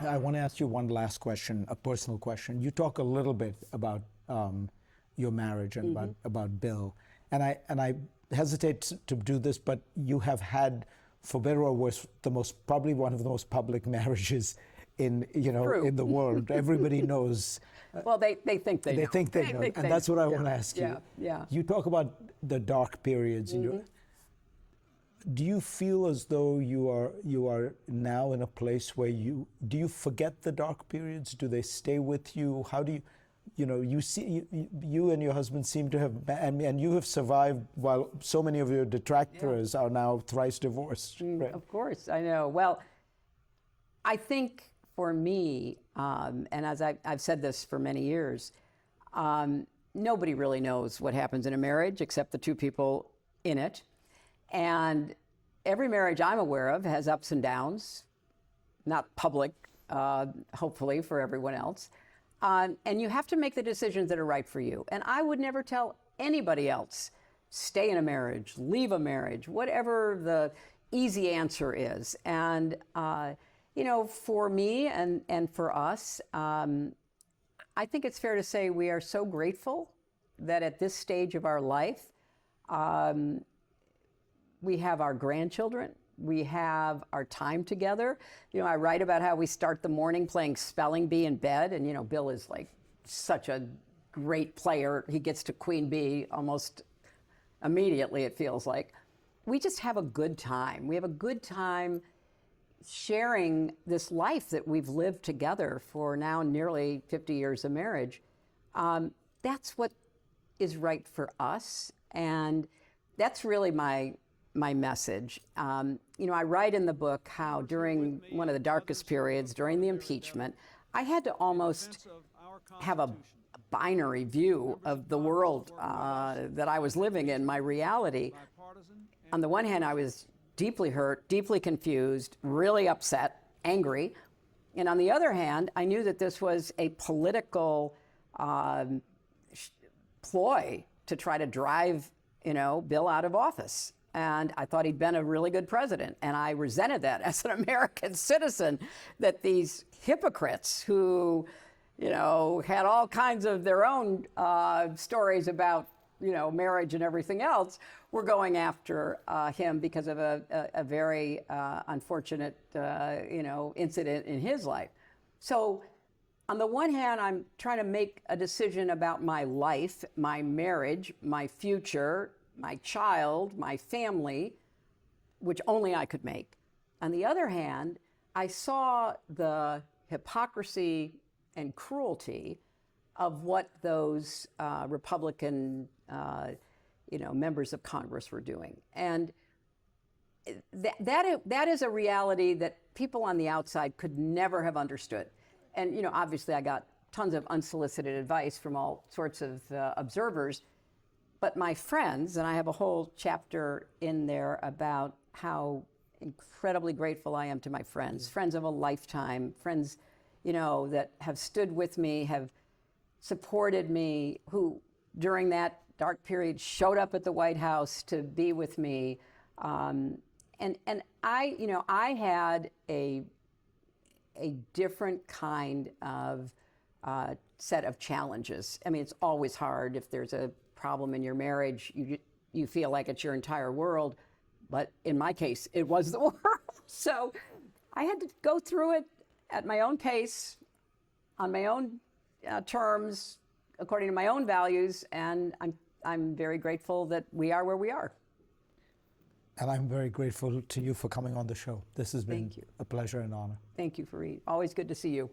I want to ask you one last question, a personal question. You talk a little bit about your marriage and about Bill, and I hesitate to do this, but you have had, for better or worse, probably one of the most public marriages in in the world. Everybody knows. Well, they think they know. They think they know, and that's what I want to ask you. Yeah. You talk about the dark periods in your. Do you feel as though you are now in a place where do you forget the dark periods? Do they stay with you? How do you and your husband seem to have, and you have survived while so many of your detractors are now thrice divorced. Right? Of course, I know. Well, I think for me, and as I've said this for many years, nobody really knows what happens in a marriage except the two people in it. And every marriage I'm aware of has ups and downs, not public, hopefully, for everyone else. And you have to make the decisions that are right for you. And I would never tell anybody else, stay in a marriage, leave a marriage, whatever the easy answer is. And, for me and for us, I think it's fair to say we are so grateful that at this stage of our life, we have our grandchildren. We have our time together. I write about how we start the morning playing spelling bee in bed. And, Bill is like such a great player. He gets to queen bee almost immediately, it feels like. We just have a good time. We have a good time sharing this life that we've lived together for now nearly 50 years of marriage. That's what is right for us. And that's really my message. I write in the book how during one of the darkest periods, during the impeachment, I had to almost have a binary view of the world that I was living in, my reality. On the one hand, I was deeply hurt, deeply confused, really upset, angry. And on the other hand, I knew that this was a political ploy to try to drive, Bill out of office. And I thought he'd been a really good president. And I resented that as an American citizen, that these hypocrites who, had all kinds of their own stories about, marriage and everything else, were going after him because of a very unfortunate, incident in his life. So on the one hand, I'm trying to make a decision about my life, my marriage, my future, my child, my family, which only I could make. On the other hand, I saw the hypocrisy and cruelty of what those Republican, members of Congress were doing. And that is a reality that people on the outside could never have understood. And, obviously I got tons of unsolicited advice from all sorts of observers. But my friends, and I have a whole chapter in there about how incredibly grateful I am to my friends, friends of a lifetime, friends, that have stood with me, have supported me, who during that dark period showed up at the White House to be with me. And I had a different kind of set of challenges. I mean, it's always hard if there's a problem in your marriage, you feel like it's your entire world, but in my case, it was the world. So I had to go through it at my own pace, on my own terms, according to my own values, and I'm very grateful that we are where we are. And I'm very grateful to you for coming on the show. This has been a pleasure and honor. Thank you, Fareed. Always good to see you.